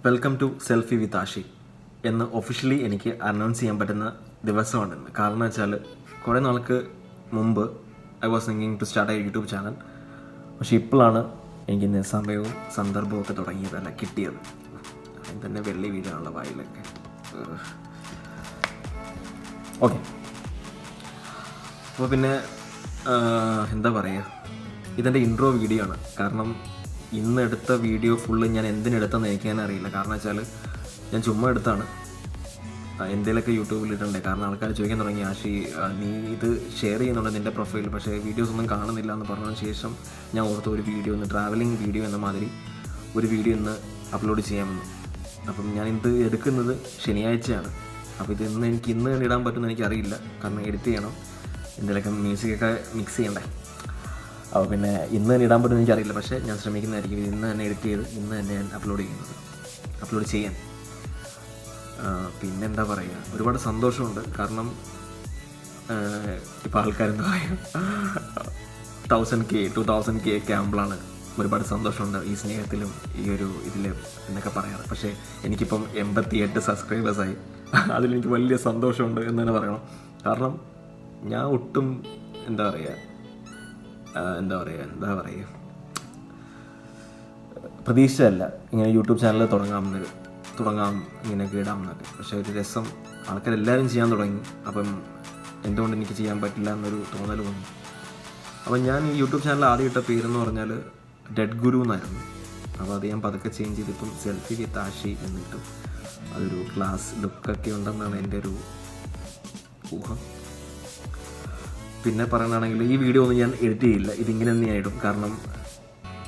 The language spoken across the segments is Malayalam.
Welcome to selfie with Aashi എന്ന് ഒഫീഷ്യലി എനിക്ക് അനൗൺസ് ചെയ്യാൻ പറ്റുന്ന ദിവസമാണെന്ന്. കാരണം വെച്ചാൽ കുറേ നാൾക്ക് മുമ്പ് I was thinking to start a YouTube channel. പക്ഷേ ഇപ്പോഴാണ് എനിക്കിന്ന് സമയവും സന്ദർഭവും ഒക്കെ തുടങ്ങിയതല്ല കിട്ടിയത്. അതിന് തന്നെ വെള്ളി വീഴാനുള്ള വായിലൊക്കെ. ഓക്കെ, അപ്പോൾ പിന്നെ എന്താ പറയുക, ഇതെൻ്റെ ഇൻട്രോ വീഡിയോ ആണ്. കാരണം ഇന്ന് എടുത്ത വീഡിയോ ഫുള്ള് ഞാൻ എന്തിനെടുത്തെന്ന് എനിക്ക് തന്നെ അറിയില്ല. കാരണം വെച്ചാൽ ഞാൻ ചുമ്മാ എടുത്താണ്. എന്തെങ്കിലുമൊക്കെ യൂട്യൂബിൽ ഇടണ്ടേ. കാരണം ആൾക്കാർ ചോദിക്കാൻ തുടങ്ങി, ആഷി നീ ഇത് ഷെയർ ചെയ്യുന്നുണ്ട് നിൻ്റെ പ്രൊഫൈൽ, പക്ഷേ വീഡിയോസ് ഒന്നും കാണുന്നില്ല എന്ന് പറഞ്ഞതിന് ശേഷം ഞാൻ ഓർത്ത ഒരു വീഡിയോ, ഒന്ന് ട്രാവലിംഗ് വീഡിയോ എന്ന മാതിരി ഒരു വീഡിയോ ഇന്ന് അപ്ലോഡ് ചെയ്യാമെന്ന്. അപ്പം ഞാൻ ഇത് എടുക്കുന്നത് ശനിയാഴ്ചയാണ്. അപ്പോൾ ഇത് എനിക്ക് ഇന്ന് ഇടാൻ പറ്റുമെന്ന് എനിക്കറിയില്ല. കാരണം എഡിറ്റ് ചെയ്യണം, എന്തെങ്കിലുമൊക്കെ മ്യൂസിക്കൊക്കെ മിക്സ് ചെയ്യണ്ടേ. അപ്പോൾ പിന്നെ ഇന്ന് തന്നെ ഇടാൻ പറ്റുമെന്ന് എനിക്കറിയില്ല. പക്ഷേ ഞാൻ ശ്രമിക്കുന്നതായിരിക്കും ഇന്ന് തന്നെ എഡിറ്റ് ചെയ്ത് ഇന്ന് തന്നെ ഞാൻ അപ്ലോഡ് ചെയ്യാൻ. പിന്നെന്താ പറയുക, ഒരുപാട് സന്തോഷമുണ്ട്. കാരണം ഇപ്പോൾ ആൾക്കാരെന്താ പറയുക, 1000K 2000K ക്യാമ്പിലാണ്. ഒരുപാട് സന്തോഷമുണ്ട് ഈ സ്നേഹത്തിലും ഈ ഒരു ഇതിൽ എന്നൊക്കെ പറയാറ്. പക്ഷേ എനിക്കിപ്പം 88 സബ്സ്ക്രൈബേഴ്സായി. അതിലെനിക്ക് വലിയ സന്തോഷമുണ്ട് എന്ന് തന്നെ പറയണം. കാരണം ഞാൻ ഒട്ടും എന്താ പറയുക പ്രതീക്ഷയല്ല ഇങ്ങനെ യൂട്യൂബ് ചാനൽ തുടങ്ങാം ഇങ്ങനെയൊക്കെ ഇടാമെന്നൊക്കെ. പക്ഷേ ഒരു രസം, ആൾക്കാരെല്ലാവരും ചെയ്യാൻ തുടങ്ങി. അപ്പം എന്തുകൊണ്ട് എനിക്ക് ചെയ്യാൻ പറ്റില്ല എന്നൊരു തോന്നൽ വന്നു. അപ്പം ഞാൻ ഈ യൂട്യൂബ് ചാനൽ ആദ്യം ഇട്ട പേരെന്ന് പറഞ്ഞാൽ ഡെഡ് ഗുരു എന്നായിരുന്നു. അപ്പോൾ അത് ഞാൻ പതുക്കെ ചേഞ്ച് ചെയ്തിപ്പം സെൽഫി വിത്ത് ആഷി എന്നിട്ടും അതൊരു ക്ലാസ് ലുക്കൊക്കെ ഉണ്ടെന്നാണ് എൻ്റെ ഒരു ഊഹം. പിന്നെ പറയുകയാണെങ്കിൽ ഈ വീഡിയോ ഒന്നും ഞാൻ എഡിറ്റ് ചെയ്യില്ല, ഇതിങ്ങനെ തന്നെയായിടും. കാരണം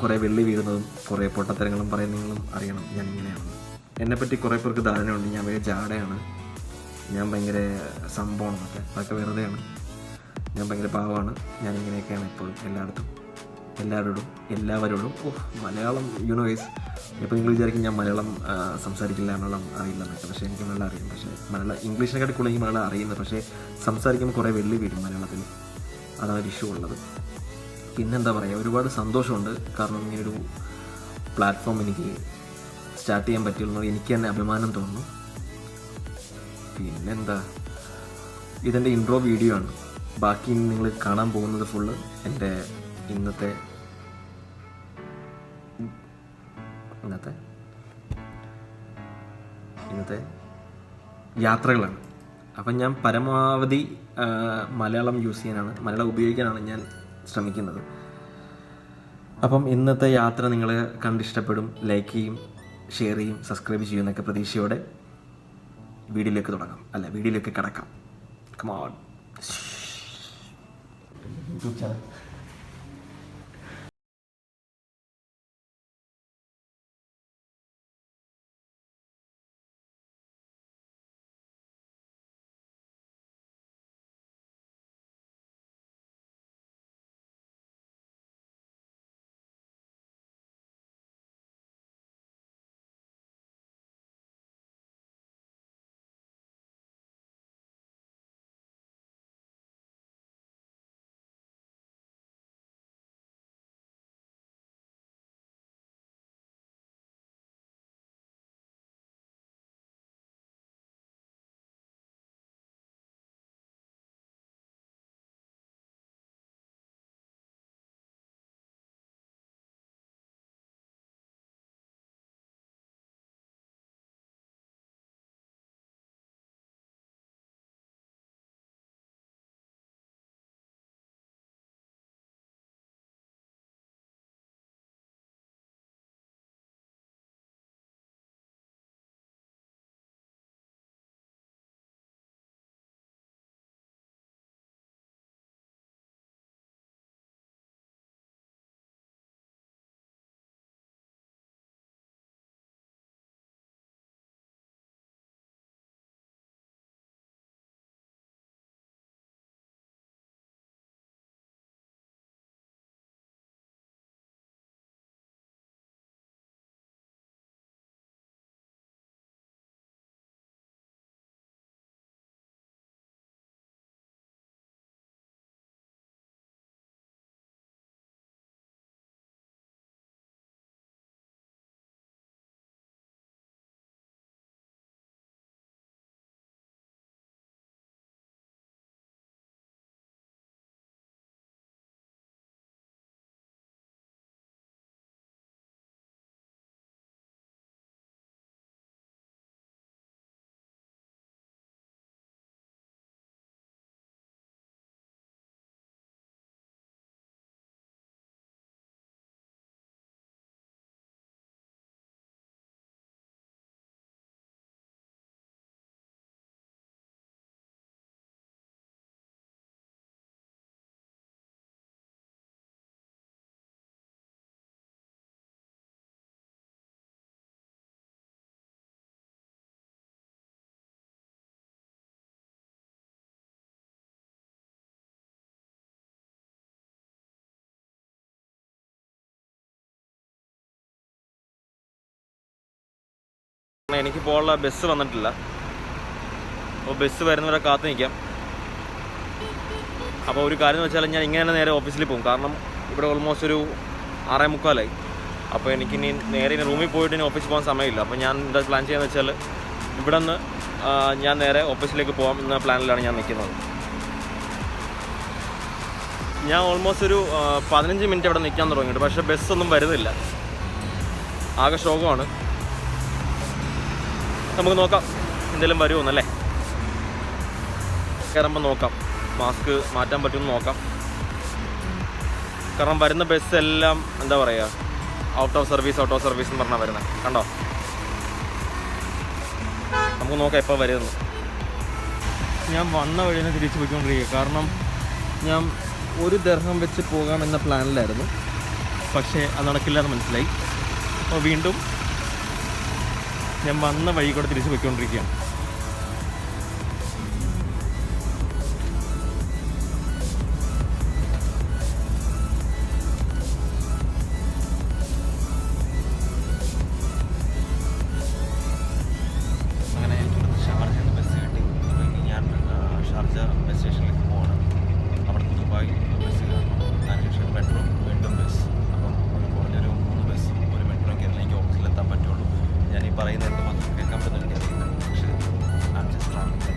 കുറേ വെള്ളി വീഴുന്നതും കുറേ പൊട്ടത്തരങ്ങളും പറയുന്നതും അറിയണം ഞാൻ ഇങ്ങനെയാണ്. എന്നെപ്പറ്റി കുറേ പേർക്ക് ധാരണയുണ്ട്, ഞാൻ ഭയങ്കര ജാടയാണ്, ഞാൻ ഭയങ്കര സംഭവമാണെന്നൊക്കെ. അതൊക്കെ വെറുതെയാണ്. ഞാൻ ഭയങ്കര പാവമാണ്. ഞാനിങ്ങനെയൊക്കെയാണ് എപ്പോഴും എല്ലാവരോടും. മലയാളം യൂണിവേഴ്സ്. ഇപ്പോൾ നിങ്ങൾ വിചാരിക്കും ഞാൻ മലയാളം സംസാരിക്കില്ല, മലയാളം അറിയില്ല എന്നൊക്കെ. പക്ഷേ എനിക്ക് മലയാളം അറിയും. പക്ഷേ ഇംഗ്ലീഷിനെക്കാട്ടി കൂടുതൽ എനിക്ക് മലയാളം അറിയുന്നത്. പക്ഷേ സംസാരിക്കുമ്പോൾ കുറേ വെള്ളി വീഴും മലയാളത്തിൽ. അതാണ് ഒരു ഇഷ്യൂ ഉള്ളത്. പിന്നെന്താ പറയുക, ഒരുപാട് സന്തോഷമുണ്ട്. കാരണം ഇങ്ങനൊരു പ്ലാറ്റ്ഫോം എനിക്ക് സ്റ്റാർട്ട് ചെയ്യാൻ പറ്റിയുള്ളത് എനിക്ക് തന്നെ അഭിമാനം തോന്നുന്നു. പിന്നെന്താ, ഇതെൻ്റെ ഇൻട്രോ വീഡിയോ ആണ്. ബാക്കി നിങ്ങൾ കാണാൻ പോകുന്നത് ഫുള്ള് എൻ്റെ ഇന്നത്തെ യാത്രകളാണ്. അപ്പം ഞാൻ പരമാവധി മലയാളം ഉപയോഗിക്കാനാണ് ഞാൻ ശ്രമിക്കുന്നത്. അപ്പം ഇന്നത്തെ യാത്ര നിങ്ങൾ കണ്ടിഷ്ടപ്പെടും, ലൈക്ക് ചെയ്യും, ഷെയർ ചെയ്യും, സബ്സ്ക്രൈബ് ചെയ്യും എന്നൊക്കെ പ്രതീക്ഷയോടെ വീഡിയോയിലേക്ക് കടക്കാം. Come on. YouTube channel. എനിക്ക് പോകാനുള്ള ബസ് വന്നിട്ടില്ല. അപ്പോൾ ബസ് വരുന്നവരെ കാത്തു നിൽക്കാം. അപ്പോൾ ഒരു കാര്യം എന്ന് വെച്ചാൽ ഞാൻ ഇങ്ങനെ നേരെ ഓഫീസിൽ പോകും. കാരണം ഇവിടെ ഓൾമോസ്റ്റ് ഒരു 6:45. അപ്പോൾ എനിക്കിനി നേരെ റൂമിൽ പോയിട്ട് ഇനി ഓഫീസിൽ പോകാൻ സമയമില്ല. അപ്പോൾ ഞാൻ എന്താ പ്ലാൻ ചെയ്യാന്ന് വെച്ചാൽ ഇവിടെ നിന്ന് ഞാൻ നേരെ ഓഫീസിലേക്ക് പോകാം എന്ന പ്ലാനിലാണ് ഞാൻ നിൽക്കുന്നത്. ഞാൻ ഓൾമോസ്റ്റ് ഒരു 15 മിനിറ്റ് ഇവിടെ നിൽക്കാൻ തുടങ്ങിയിട്ട്, പക്ഷേ ബസ്സൊന്നും വരുന്നില്ല. ആകെ ശോകമാണ്. നമുക്ക് നോക്കാം എന്തെങ്കിലും വരുമോന്നല്ലേ. കയറുമ്പോൾ നോക്കാം, മാസ്ക് മാറ്റാൻ പറ്റുമെന്ന് നോക്കാം. കാരണം വരുന്ന ബസ്സെല്ലാം എന്താ പറയുക, ഔട്ട് ഓഫ് സർവീസ് എന്ന് പറഞ്ഞാൽ വരുന്നത്. കണ്ടോ, നമുക്ക് നോക്കാം എപ്പോൾ വരുന്നു. ഞാൻ വന്ന വഴി തന്നെ തിരിച്ച് പോയിക്കൊണ്ടിരിക്കുക. കാരണം ഞാൻ 1 ദിർഹം വെച്ച് പോകാമെന്ന പ്ലാനിലായിരുന്നു, പക്ഷേ അത് നടക്കില്ലെന്ന് മനസ്സിലായി. അപ്പോൾ വീണ്ടും ഞാൻ വന്ന വഴി കൂടെ തിരിച്ച് പോയിക്കൊണ്ടിരിക്കുകയാണ്. അങ്ങനെ എനിക്ക് ഷാർജയിൽ നിന്ന് ബസ് കിട്ടി. അപ്പോൾ ഇനി ഞാൻ ഷാർജ ബസ് സ്റ്റേഷനിലേക്ക് പോകണം. അവിടെ നിന്ന് ദുബായ് ബസ് കയറണം. അതിനുശേഷം മെട്രോ, വീണ്ടും ബസ്. അപ്പം കുറഞ്ഞൊരു 3 ബസ്സും 1 മെട്രോ കയറിയാൽ എനിക്ക് ഓഫീസിലെത്താൻ പറ്റുള്ളൂ. ഞാൻ ഈ പറയുന്നത് എന്ത് മാത്രം കേൾക്കാൻ പറ്റുന്ന എനിക്കറിയില്ല, പക്ഷേ ഞാൻ ജസ്റ്റ് ട്രാവലിംഗ്.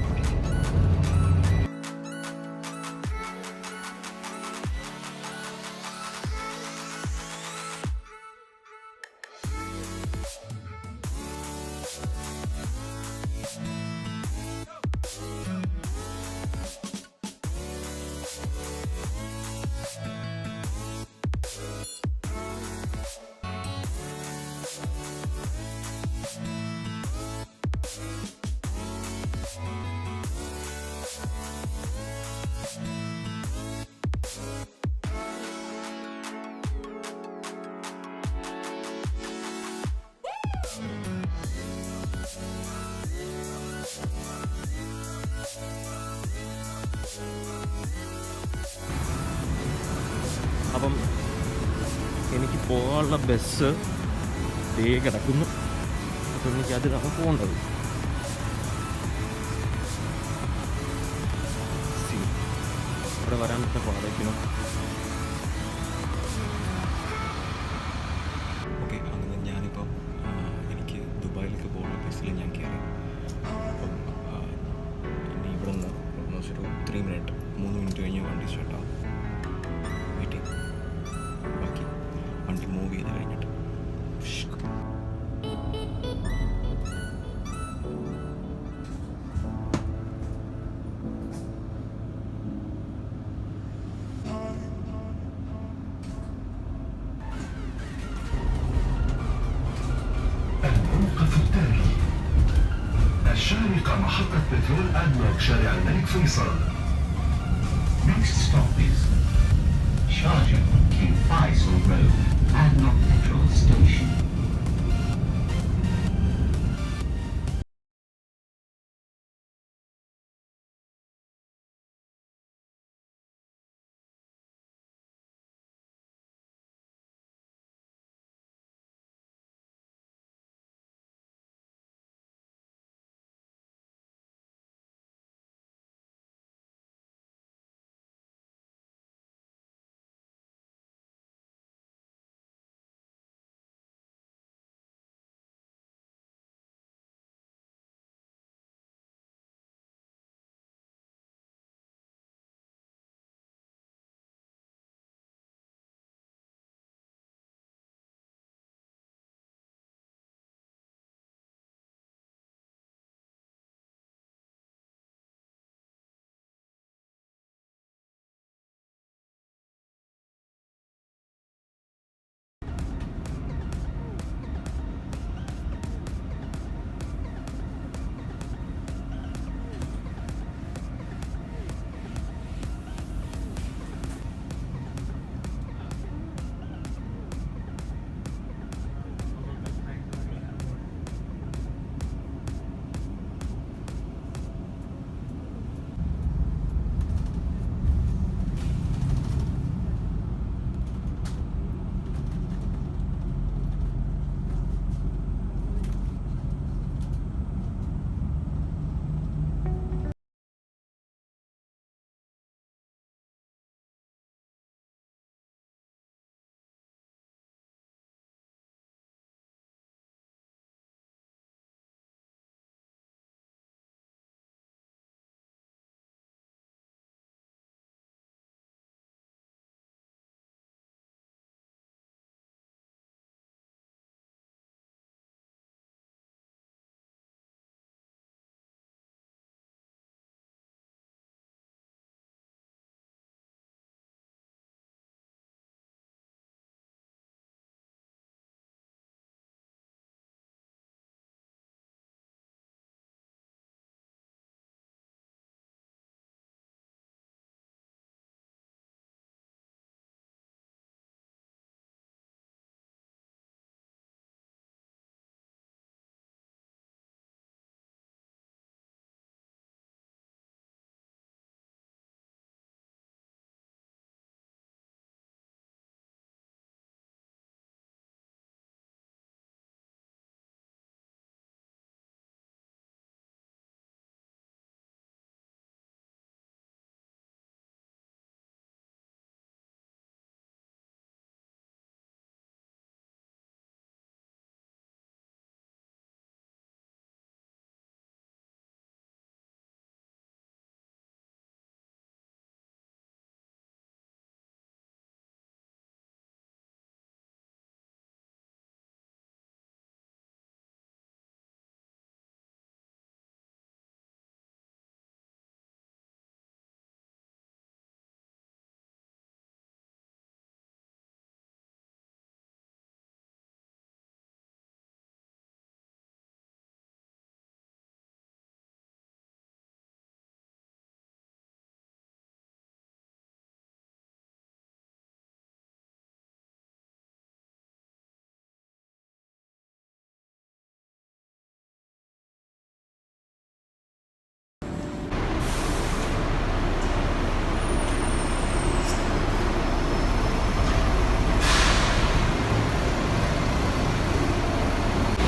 അപ്പം എനിക്ക് പോകാനുള്ള ബസ് കിടക്കുന്നു. അപ്പം എനിക്കതിലാണ് പോകേണ്ടത്. ഇവിടെ വരാൻ പാടേക്കണം. ഓക്കെ, അങ്ങനെ ഞാനിപ്പം എനിക്ക് ദുബായിലേക്ക് പോകുന്ന ബസ്സിൽ ഞാൻ കയറി. അപ്പം ഇനി ഇവിടെ നിന്ന് ഓൾമോസ്റ്റ് ഒരു 3 മിനിറ്റ് കഴിഞ്ഞ് വണ്ടി സ്റ്റാർട്ടാവും. വെയിറ്റിംഗ്. ബാക്കി വണ്ടി മൂവ് ചെയ്ത് കഴിഞ്ഞിട്ട് الشارقة محطة بترول أدنوك شارع الملك فيصل. Next stop is Sharjah King Faisal Road, Adnock Petrol Station.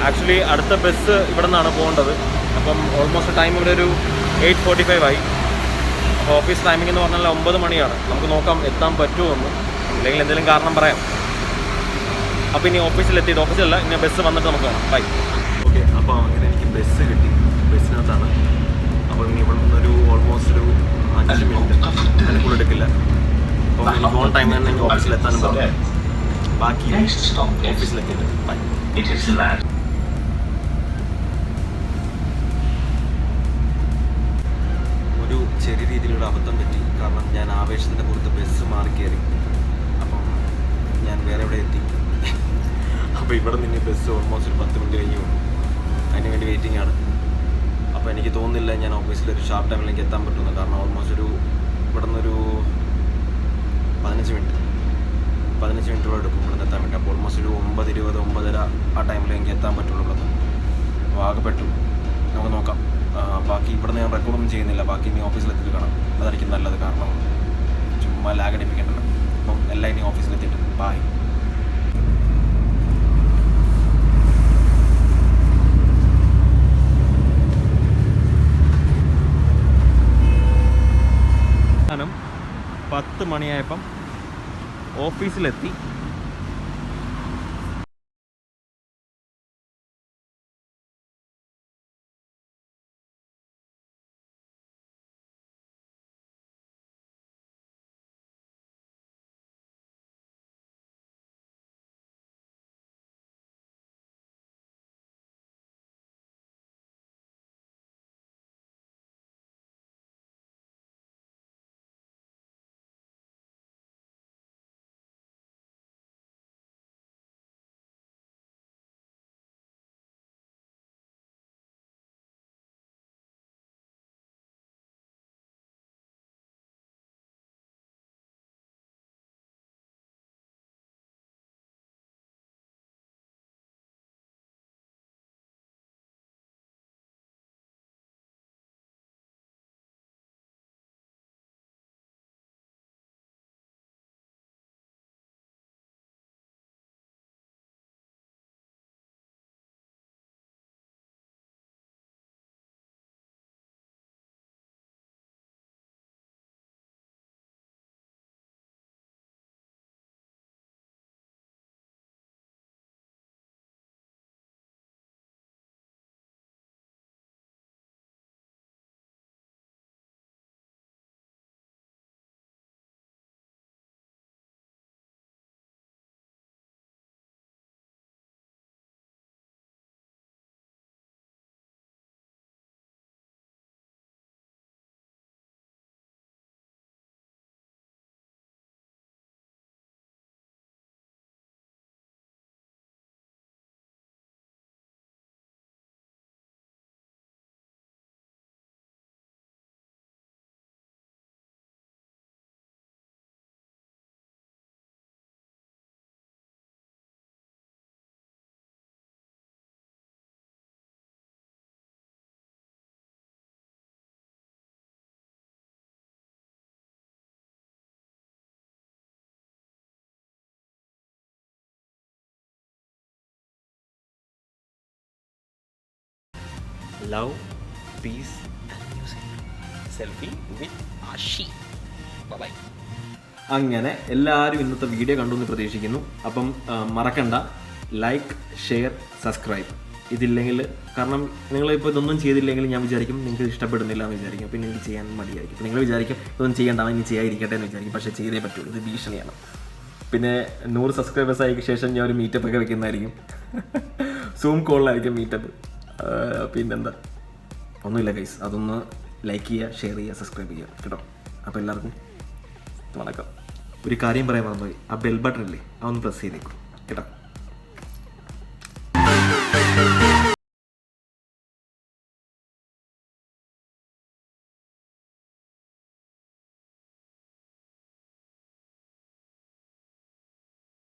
Actually അടുത്ത ബസ് ഇവിടെ നിന്നാണ് പോകേണ്ടത്. അപ്പം ഓൾമോസ്റ്റ് ടൈം ഇവിടെ ഒരു 8:45 ആയി. അപ്പോൾ ഓഫീസ് ടൈമിംഗ് എന്ന് പറഞ്ഞാൽ 9 മണിയാണ്. നമുക്ക് നോക്കാം എത്താൻ പറ്റുമോ എന്ന്, അല്ലെങ്കിൽ എന്തെങ്കിലും കാരണം പറയാം. അപ്പോൾ ഇനി ഓഫീസിലെത്തിയിട്ട്, ഓഫീസിലല്ല, ഇനി ബസ് വന്നിട്ട് നമുക്ക് കാണാം. ബൈ. ഓക്കെ, അപ്പോൾ അങ്ങനെ എനിക്ക് ബസ് കിട്ടി. ബസ്സിനകത്താണ്. അപ്പോൾ ഇനി ഇവിടെ നിന്നൊരു ഓൾമോസ്റ്റ് ഒരു 5 മിനിറ്റ് അതിനുള്ളിൽ എടുക്കില്ല. അപ്പോൾ എനിക്ക് ഓൺ ടൈം തന്നെ എനിക്ക് ഓഫീസിലെത്താനും പറ്റും. ബാക്കി ഓഫീസിലെത്തിയിട്ട് ബൈ. ഒരു ചെറിയ രീതിയിലൊരു അബദ്ധം പറ്റി. കാരണം ഞാൻ ആവേശത്തിൻ്റെ പുറത്ത് ബസ് മാറി കയറി. അപ്പം ഞാൻ വേറെ എവിടെ എത്തി. അപ്പോൾ ഇവിടെ നിന്ന് ബസ് ഓൾമോസ്റ്റ് ഒരു 10 മിനിറ്റ് കഴിഞ്ഞു. അതിന് വേണ്ടി വെയിറ്റിംഗ് ആണ്. അപ്പോൾ എനിക്ക് തോന്നുന്നില്ല ഞാൻ ഓഫീസിലൊരു ഷാർപ്പ് ടൈമിലേക്ക് എത്താൻ പറ്റുന്നു. കാരണം ഓൾമോസ്റ്റ് ഇവിടെ നിന്നൊരു 15 മിനിറ്റോളം എടുക്കും ഇവിടെ നിന്ന് എത്താൻ വേണ്ടി. അപ്പോൾ ഓൾമോസ്റ്റ് ഒരു 9:20, 9:30 ആ ടൈമിൽ എനിക്ക് എത്താൻ പറ്റുള്ളൂ ഇവിടെ നിന്ന്. അപ്പോൾ ആകെപ്പെട്ടു. നമുക്ക് നോക്കാം. ബാക്കി ഇവിടെ നിന്ന് ഞാൻ റെക്കോർഡൊന്നും ചെയ്യുന്നില്ല. ബാക്കി ഇനി ഓഫീസിലെത്തിയിട്ട് കാണാം. അതായിരിക്കും നല്ലത്. കാരണം ചുമ്മാ ലാഗ് അടിപ്പിക്കണ്ടല്ലോ. അപ്പം എല്ലാം ഇനി ഓഫീസിലെത്തിയിട്ട് ബായ്. ഞാനും 10 മണിയായപ്പം ഓഫീസിലെത്തി. Love, peace and music. Selfie with Ashi. Bye. അങ്ങനെ എല്ലാവരും ഇന്നത്തെ വീഡിയോ കണ്ടു എന്ന് പ്രതീക്ഷിക്കുന്നു. അപ്പം മറക്കണ്ട, ലൈക്ക്, ഷെയർ, സബ്സ്ക്രൈബ്. ഇതില്ലെങ്കിൽ, കാരണം നിങ്ങളിപ്പോൾ ഇതൊന്നും ചെയ്തില്ലെങ്കിൽ ഞാൻ വിചാരിക്കും നിങ്ങൾക്ക് ഇഷ്ടപ്പെടുന്നില്ല എന്ന് വിചാരിക്കും. പിന്നെ എനിക്ക് ചെയ്യാൻ മടിയായിരിക്കും. നിങ്ങൾ വിചാരിക്കും ഇതൊന്നും ചെയ്യേണ്ടവൻ ഇനി ചെയ്യാതിരിക്കട്ടെ എന്ന് വിചാരിക്കും. പക്ഷേ ചെയ്തേ പറ്റുള്ളൂ. ഇത് ഭീഷണിയാണ്. പിന്നെ 100 സബ്സ്ക്രൈബേഴ്സ് ആയതിനു ശേഷം ഞാൻ ഒരു മീറ്റപ്പ് ഒക്കെ വെക്കുന്നതായിരിക്കും. Zoom കോളിലായിരിക്കും meetup. പിന്നെന്താ, ഒന്നുമില്ല ഗൈസ്. അതൊന്ന് ലൈക്ക് ചെയ്യുക, ഷെയർ ചെയ്യുക, സബ്സ്ക്രൈബ് ചെയ്യുക കേട്ടോ. അപ്പോൾ എല്ലാവർക്കും വണക്കം. ഒരു കാര്യം പറയാൻ മറന്നുപോയി. ആ ബെൽ ബട്ടൺ ഇല്ലേ, അതൊന്ന് പ്രസ് ചെയ്തേക്കും കേട്ടോ.